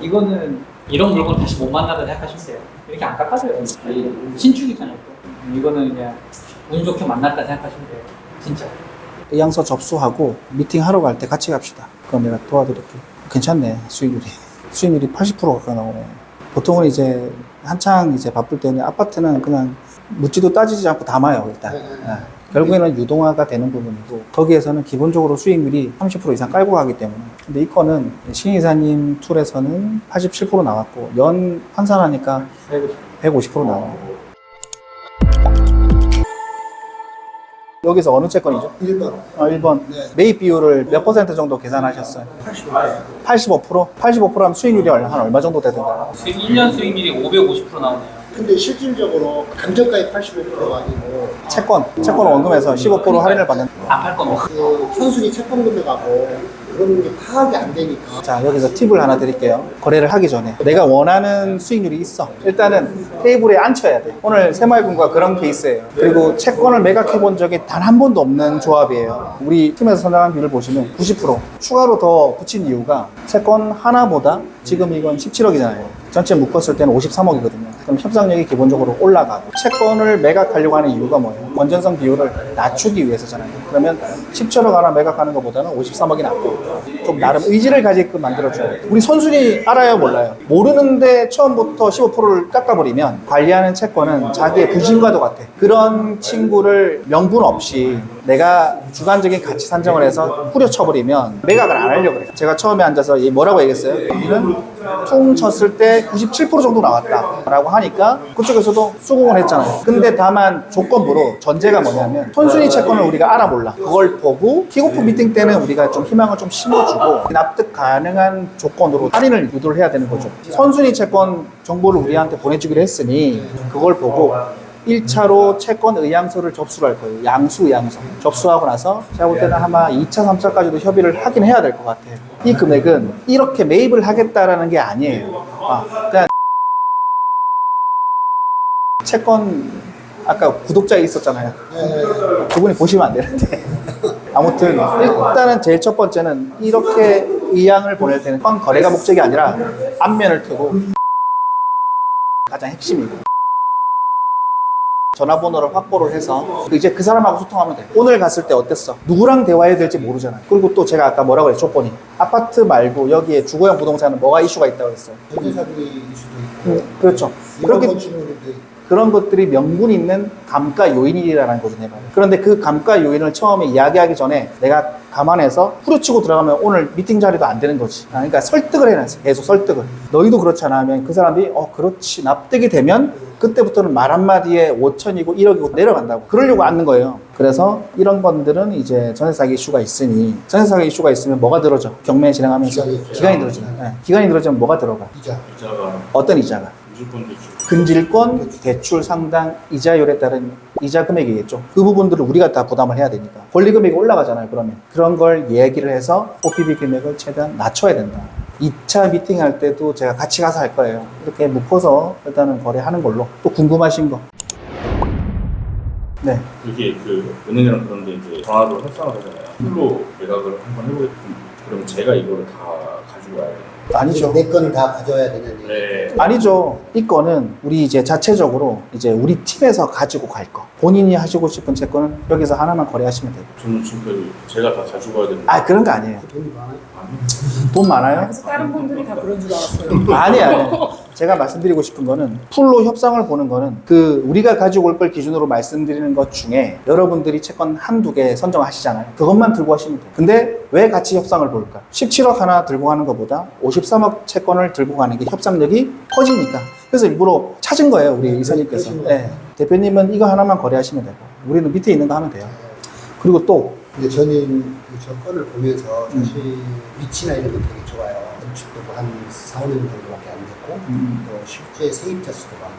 이거는 이런 물건 다시 못 만나다 생각하시면 돼요. 이렇게 안 깎아줘요. 신축이잖아요. 또. 이거는 그냥 운 좋게 만났다 생각하시면 돼요. 진짜. 의향서 접수하고 미팅하러 갈 때 같이 갑시다. 그럼 내가 도와드릴게. 괜찮네, 수익률이. 수익률이 80% 가까이 나오네. 보통은 이제 한창 이제 바쁠 때는 아파트는 그냥 묻지도 따지지 않고 담아요, 일단. 네. 결국에는 유동화가 되는 부분이고, 거기에서는 기본적으로 수익률이 30% 이상 깔고 가기 때문에. 근데 이 건은 신이사님 툴에서는 87% 나왔고, 연 환산하니까 150% 나와요. 여기서 어느 채권이죠? 1번. 1번. 네. 매입 비율을 몇 퍼센트 정도 계산하셨어요? 85%? 85%하면 수익률이 얼마 정도 되던가요? 1년 수익률이 550% 나오네요. 근데 실질적으로 감정가의 85%가 아니고 채권 원금에서 15% 할인을 받는. 안 팔 거면. 그 선순위 채권 금액하고 그런 게 파악이 안 되니까. 자, 여기서 팁을 하나 드릴게요. 거래를 하기 전에 내가 원하는 수익률이 있어. 일단은 테이블에 앉혀야 돼. 오늘 새마을금고가 그런 케이스예요. 그리고 채권을 매각해 본 적이 단 한 번도 없는 조합이에요. 우리 팀에서 선정한 비율을 보시면 90%. 추가로 더 붙인 이유가 채권 하나보다 지금 이건 17억이잖아요. 전체 묶었을 때는 53억이거든요. 그럼 협상력이 기본적으로 올라가고, 채권을 매각하려고 하는 이유가 뭐예요? 건전성 비율을 낮추기 위해서잖아요. 그러면 17억 하나 매각하는 것보다는 53억이 낫고, 좀 나름 의지를 가지게끔 만들어줘야 돼요. 우리 선순위 알아요, 몰라요? 모르는데 처음부터 15%를 깎아버리면 관리하는 채권은 자기의 부진과도 같아. 그런 친구를 명분 없이 내가 주관적인 가치 산정을 해서 후려쳐버리면 매각을 안 하려고 그래요. 제가 처음에 앉아서 얘 뭐라고 얘기했어요? 여기는 퉁 쳤을 때 97% 정도 나왔다 라고 하니까 그쪽에서도 수긍을 했잖아요. 근데 다만 조건부로 전제가 뭐냐면 선순위 채권을 우리가 알아몰라. 그걸 보고 킥오프 미팅 때는 우리가 좀 희망을 좀 심어주고 납득 가능한 조건으로 할인을 유도를 해야 되는 거죠. 선순위 채권 정보를 우리한테 보내주기로 했으니 그걸 보고 1차로 채권 의향서를 접수를 할 거예요. 양수 의향서 접수하고 나서 제가 볼 때는 아마 2차, 3차까지도 협의를 하긴 해야 될 것 같아요. 이 금액은 이렇게 매입을 하겠다라는 게 아니에요. 그냥 채권 아까 구독자에 있었잖아요. 그분이 보시면 안 되는데 아무튼 일단은 제일 첫 번째는 이렇게 의향을 보낼 때는 거래가 목적이 아니라 안면을 트고 가장 핵심이고, 전화번호를 확보를 해서 이제 그 사람하고 소통하면 돼. 오늘 갔을 때 어땠어? 누구랑 대화해야 될지 모르잖아요. 그리고 또 제가 아까 뭐라고 했죠? 조건이 아파트 말고 여기에 주거용 부동산은 뭐가 이슈가 있다고 했어요? 전세사기 수도 있고. 그렇죠. 이런 그렇게 건축물도 그런 것들이 명분 있는 감가 요인이라는 거거든요. 그런데 그 감가 요인을 처음에 이야기하기 전에 내가 감안해서 후려치고 들어가면 오늘 미팅 자리도 안 되는 거지. 그러니까 설득을 해놨어요. 계속 설득을. 너희도 그렇지 않으면 그 사람이 그렇지 납득이 되면 그때부터는 말 한마디에 5천이고 1억이고 내려간다고. 그러려고 앉는 거예요. 그래서 이런 건들은 이제 전세사기 이슈가 있으니, 전세사기 이슈가 있으면 뭐가 들어져? 경매 진행하면서 기간이 들어지네. 네. 기간이 들어지면 뭐가 들어가? 이자가 어떤 이자가? 근질권 대출 상당 이자율에 따른 이자 금액이겠죠. 그 부분들을 우리가 다 부담을 해야 되니까 권리 금액이 올라가잖아요. 그러면 그런 걸 얘기를 해서 OPB 금액을 최대한 낮춰야 된다. 2차 미팅 할 때도 제가 같이 가서 할 거예요. 이렇게 묶어서 일단은 거래하는 걸로. 또 궁금하신 거? 네. 이게 그 은행이랑 그런데 이제 전화로 협상을 하잖아요. 풀로 매각을 한번 해보겠다. 그럼 제가 이거를 다 가지고 와야 돼요. 아니죠. 내 거는 다 가져야 되는 얘기. 네. 아니죠. 이 건은 우리 이제 자체적으로 이제 우리 팀에서 가지고 갈 거. 본인이 하시고 싶은 채권은 여기서 하나만 거래하시면 돼요. 저는 지금까지 제가 다 가지고 와야 되는. 그런 거 아니에요. 돈이 많아요. 돈 많아요? 그래서 다른 분들이 다 그런 줄 알았어요. 아니에요. 제가 말씀드리고 싶은 거는 풀로 협상을 보는 거는 그 우리가 가지고 올 걸 기준으로 말씀드리는 것 중에 여러분들이 채권 한두 개 선정하시잖아요. 그것만 들고 하시면 돼요. 근데 왜 같이 협상을 볼까? 17억 하나 들고 가는 것보다 53억 채권을 들고 가는 게 협상력이 커지니까. 그래서 일부러 찾은 거예요, 우리 이사님께서. 네. 대표님은 이거 하나만 거래하시면 되고 우리는 밑에 있는 거 하면 돼요. 그리고 또 근데 저는 저 건을 보면서 사실 위치나 이런 게 되게 좋아요. 건축도 한 4, 5년 정도밖에 안 됐고 또 실제 세입자 수도 많고,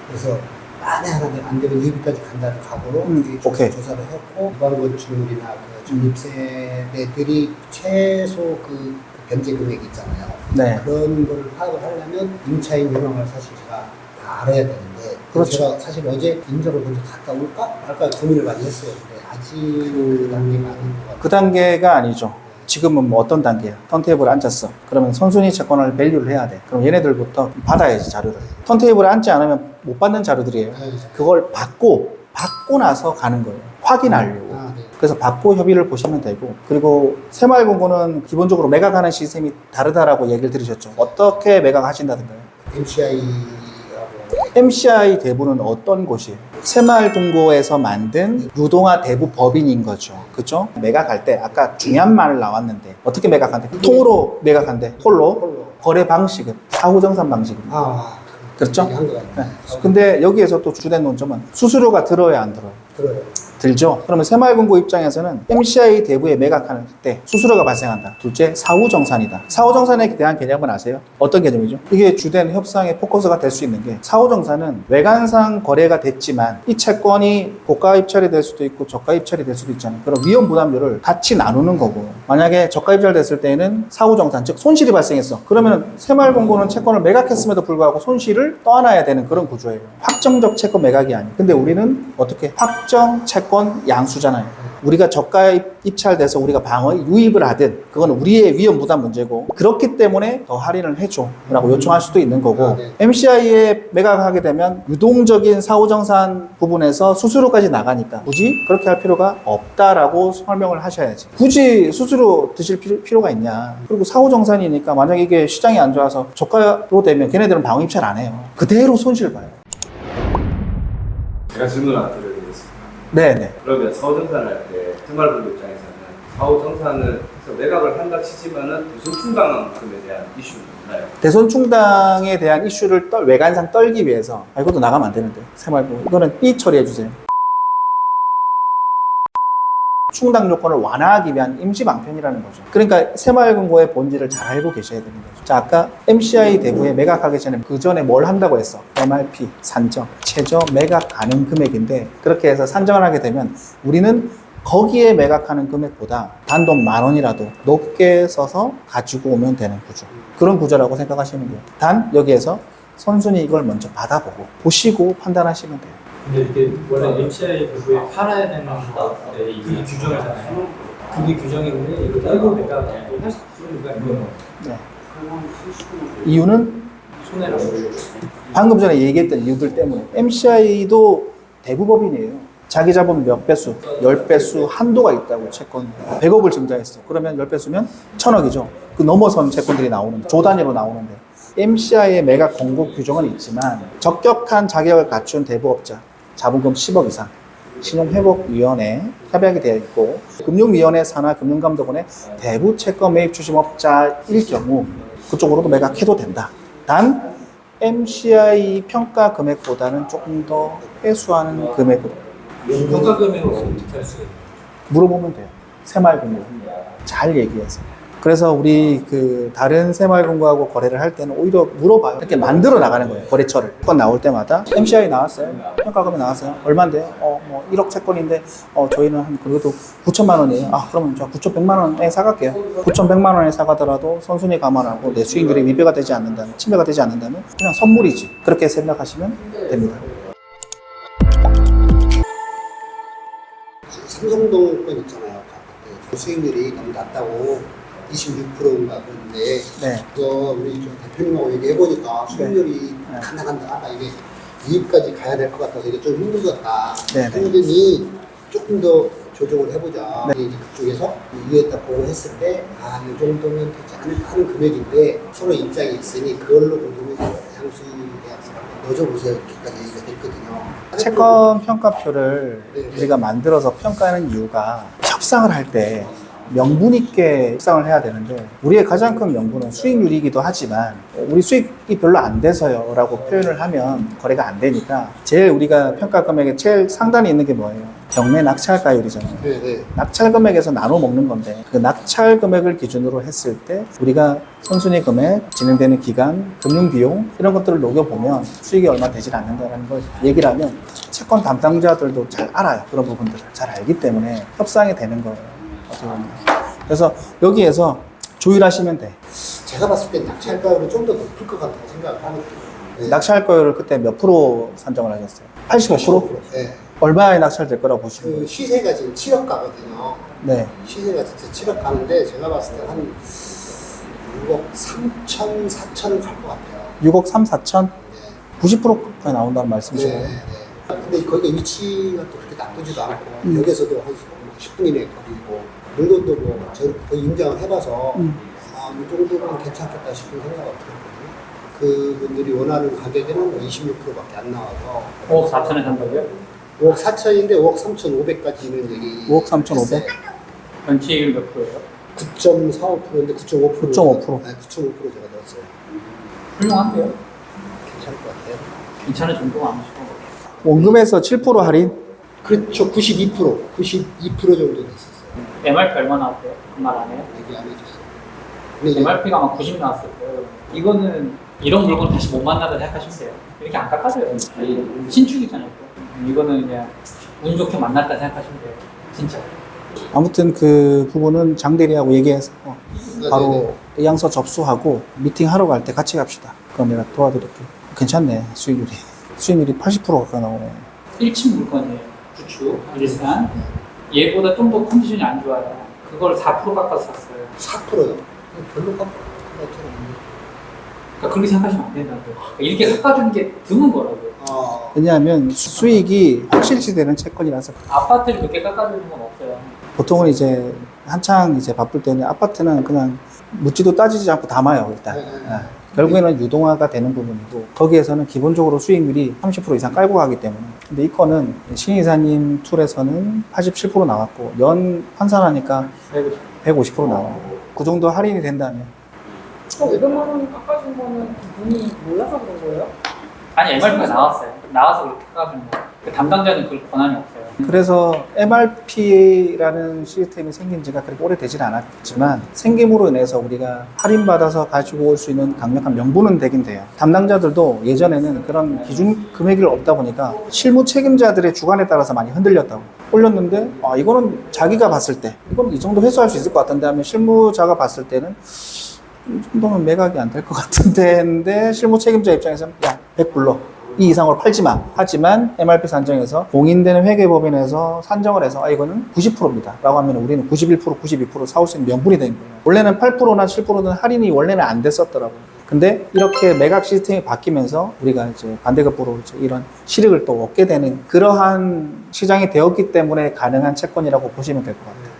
그래서 만에 하나 안 되면 유비까지 간다는 각오로 오케이. 조사를 했고, 일반 건축물이나 그 전입세대들이 최소 그 변제 금액이 있잖아요. 네. 그런 걸 파악을 하려면 임차인 현황을 사실 제가 다 알아야 되는데, 그렇죠. 제가 사실 어제 인접을 먼저 갔다 올까 말까 고민을 많이 했어요. 근데 아직 그 단계가 아닌 것 같아요. 그 단계가 아니죠. 지금은 뭐 어떤 단계야? 턴테이블에 앉았어. 그러면 선순위 채권을 밸류를 해야 돼. 그럼 얘네들부터 받아야지 자료를. 턴테이블에 앉지 않으면 못 받는 자료들이에요. 그걸 받고 나서 가는 거예요. 확인하려고. 그래서 받고 협의를 보시면 되고, 그리고 새마을금고는 기본적으로 매각하는 시스템이 다르다라고 얘기를 들으셨죠. 어떻게 매각하신다든가요? MCI 대부는 어떤 곳이에요? 새마을금고에서 만든 유동화 대부 법인인 거죠. 그죠? 매각할 때 아까 중요한 말 나왔는데 어떻게 매각한대? 통으로 매각한대. 홀로. 거래 방식은 사후정산 방식입니다. 그렇죠? 네. 근데 여기에서 또 주된 논점은 수수료가 들어야 안 들어요? 들어요. 들죠? 그러면 새마을금고 입장에서는 MCI 대부에 매각할 때 수수료가 발생한다. 둘째, 사후정산이다. 사후정산에 대한 개념은 아세요? 어떤 개념이죠? 이게 주된 협상의 포커스가 될 수 있는 게, 사후정산은 외관상 거래가 됐지만 이 채권이 고가 입찰이 될 수도 있고 저가 입찰이 될 수도 있잖아요. 그럼 위험 부담료를 같이 나누는 거고, 만약에 저가 입찰됐을 때는 사후정산, 즉 손실이 발생했어. 그러면 새마을금고는 채권을 매각했음에도 불구하고 손실을 떠안아야 되는 그런 구조예요. 확정적 채권 매각이 아니에요. 근데 우리는 어떻게? 확정 채권 양수잖아요. 우리가 저가 입찰돼서 우리가 방어 유입을 하든 그건 우리의 위험 부담 문제고, 그렇기 때문에 더 할인을 해줘 라고 요청할 수도 있는 거고, MCI에 매각하게 되면 유동적인 사후정산 부분에서 수수료까지 나가니까 굳이 그렇게 할 필요가 없다라고 설명을 하셔야지. 굳이 수수료 드실 필요가 있냐. 그리고 사후정산이니까 만약에 이게 시장이 안 좋아서 저가로 되면 걔네들은 방어 입찰 안 해요. 그대로 손실 봐요. 제가 질문 하나 드리겠습니다. 네네. 그러면 사후정산을 할 때 새마을금고 입장에서는 사후정산을 해서 매각을 한다 치지만은 대손 충당금에 대한 이슈는 없나요? 대손 충당에 대한 이슈를 외관상 떨기 위해서, 이것도 나가면 안 되는데 새마을금고 이거는 B 처리해 주세요. 충당 요건을 완화하기 위한 임시 방편이라는 거죠. 그러니까 새마을금고의 본질을 잘 알고 계셔야 되는 거죠. 자, 아까 MCI 대부에 매각하기 전에 그 전에 뭘 한다고 했어? MRP, 산정, 최저 매각 가능 금액인데, 그렇게 해서 산정을 하게 되면 우리는 거기에 매각하는 금액보다 단돈 10,000원이라도 높게 써서 가지고 오면 되는 구조. 그런 구조라고 생각하시면 돼요. 단 여기에서 선순위 이걸 먼저 받아보고 보시고 판단하시면 돼요. 근데 이게 원래 MCI 부부에 팔아야 되는 데 이게 규정이잖아요. 그게 규정인데 이거 딸고 매각 할 수가 있는 거. 네. 이유는 손해를 보려고. 방금 전에 얘기했던 이유들 때문에 MCI도 대부법인이에요. 자기 자본 몇 배수, 10배수 한도가 있다고. 채권 100억을 증자했어. 그러면 10배수면 1,000억이죠. 그 넘어선 채권들이 나오는데, 조 단위로 나오는데, MCI의 매각 공고 규정은 있지만 적격한 자격을 갖춘 대부업자, 자본금 10억 이상, 신용회복위원회 협약이 되어 있고, 금융위원회 산하 금융감독원의 대부 채권 매입 추심업자일 경우 그쪽으로도 매각해도 된다. 단 MCI 평가 금액보다는 조금 더 회수하는 금액으로 평가 금액을 어떻게 할 수가 있나요? 물어보면 돼요. 새마을금고 잘 얘기해서. 그래서 우리 그 다른 새마을금고하고 거래를 할 때는 오히려 물어봐요. 이렇게 만들어 나가는 거예요. 거래처를. 채권 나올 때마다 MCI 나왔어요. 평가금이 나왔어요. 얼마인데요? 뭐 1억 채권인데 저희는 한 그래도 9천만 원이에요. 그러면 저 9,100만 원에 사갈게요. 9,100만 원에 사가더라도 선순위 감안하고 내 수익률이 위배가 되지 않는다면, 침해가 되지 않는다면 그냥 선물이지. 그렇게 생각하시면 됩니다. 삼성동 건 있잖아요. 아파트 수익률이 너무 낮다고 26%인가 그런데, 네. 그거 우리 좀 대표님하고 얘기해 보니까 수익률이 네. 간다. 아까 이게 이익까지 가야 될 것 같아서 이게 좀 힘들었다. 네, 네. 그러더니 조금 더 조정을 해보자. 네. 이제 그쪽에서 이유에다 보고 했을 때, 이 정도면 되지 않을까 하는 금액인데 서로 입장이 있으니 그걸로 공동해서 향수의 계약서를 넣어줘보세요. 이렇게까지 얘기가 됐거든요. 채권 평가표를 네. 우리가 만들어서 평가하는 이유가, 협상을 할 때 명분 있게 협상을 해야 되는데, 우리의 가장 큰 명분은 수익률이기도 하지만 우리 수익이 별로 안 돼서요 라고 표현을 하면 거래가 안 되니까, 제일 우리가 평가 금액의 제일 상단에 있는 게 뭐예요? 경매 낙찰가율이잖아요. 네. 낙찰 금액에서 나눠 먹는 건데, 그 낙찰 금액을 기준으로 했을 때 우리가 선순위 금액, 진행되는 기간, 금융 비용 이런 것들을 녹여보면 수익이 얼마 되질 않는다는 걸 얘기를 하면 채권 담당자들도 잘 알아요. 그런 부분들을 잘 알기 때문에 협상이 되는 거예요. 그래서 여기에서 조율하시면 돼. 제가 봤을 때 낙찰가율이 좀 더 높을 것 같다고 생각을 하거든요. 네. 낙찰가율을 그때 몇 프로 산정을 하셨어요? 85%? 네. 얼마에 낙찰될 거라고 보시는 그 거예요? 시세가 지금 7억 가거든요. 네. 시세가 진짜 7억 가는데 제가 봤을 때 한 6억 3천, 4천은 갈 것 같아요. 6억 3, 4천? 네. 90%가 나온다는 네, 말씀이시네요. 네. 근데 거기가 위치가 또 그렇게 나쁘지도 않고 음. 여기서도 한 10분 이내 거리고 물건도 뭐 저희 거의 인정을 해봐서 이 정도면 괜찮겠다 싶은 생각이 들었거든요. 그분들이 원하는 가격에는 뭐 26%밖에 안 나와서 5억 4천에 산다고요? 5억 4천인데 5억 3,500까지는 얘기 5억 3,500? 연체율 몇 프로예요? 9.45%인데 9.5%. 9.5%. 네, 9.5% 제가 넣었어요. 훌륭한데요? 괜찮을 것 같아요. 괜찮은 정도가 아니시고. 원금에서 7% 할인? 그렇죠. 92% 정도 됐었어요. MRP 얼마 나왔대요? 그 말 안 해요? 얘기 안 해줬어요. 근데 이제 MRP가 아마 90 나왔을 거예요. 이거는 이런 물건 다시 못 만나다 생각하시면 돼요. 이렇게 안 깎아줘요. 신축이잖아요. 또. 이거는 그냥 운 좋게 만났다 생각하시면 돼요. 진짜. 아무튼 그 부분은 장대리하고 얘기해서 바로 네네. 의향서 접수하고 미팅하러 갈 때 같이 갑시다. 그럼 내가 도와드릴게. 괜찮네, 수익률이. 수익률이 80% 가까이 나오네. 1층 물건이에요. 구축, 일산. 얘보다 좀 더 컨디션이 안 좋아요. 그걸 4% 깎아서 샀어요. 4%요. 별로 깎아요. 그러니까 그렇게 생각하시면 안 된다고요. 이렇게 깎아주는 게 드문 거라고요. 왜냐하면 수익이 확실시 되는 채권이라서. 아파트를 그렇게 깎아주는 건 없어요. 보통은 이제 한창 이제 바쁠 때는 아파트는 그냥 묻지도 따지지 않고 담아요, 일단. 예. 결국에는 유동화가 되는 부분이고, 거기에서는 기본적으로 수익률이 30% 이상 깔고 가기 때문에. 근데 이 건은 신이사님 툴에서는 87% 나왔고, 연 환산하니까 150% 나와요. 그 정도 할인이 된다면. 500만 원 깎아준 거는 분이 몰라서 그런 거예요? 아니, MRP가 나왔어요. 나와서 그렇게 깎아주는 거예요. 그 담당자는 그럴 권한이 없어요. 그래서 MRP라는 시스템이 생긴 지가 그렇게 오래되지는 않았지만 생김으로 인해서 우리가 할인받아서 가지고 올 수 있는 강력한 명분은 되긴 돼요. 담당자들도 예전에는 그런 기준 금액이 없다 보니까 실무 책임자들의 주관에 따라서 많이 흔들렸다고. 올렸는데 이거는 자기가 봤을 때 이건 이 정도 회수할 수 있을 것 같은데 하면 실무자가 봤을 때는 이 정도면 매각이 안 될 것 같은데 했는데 실무 책임자 입장에서는 야 100 불러 이 이상으로 팔지 마. 하지만 MRP 산정에서 공인되는 회계법인에서 산정을 해서 이거는 90%입니다 라고 하면 우리는 91%, 92% 사올 수 있는 명분이 되는 거예요. 원래는 8%나 7%는 할인이 원래는 안 됐었더라고요. 근데 이렇게 매각 시스템이 바뀌면서 우리가 이제 반대급부로 이제 이런 실익을 또 얻게 되는 그러한 시장이 되었기 때문에 가능한 채권이라고 보시면 될 것 같아요.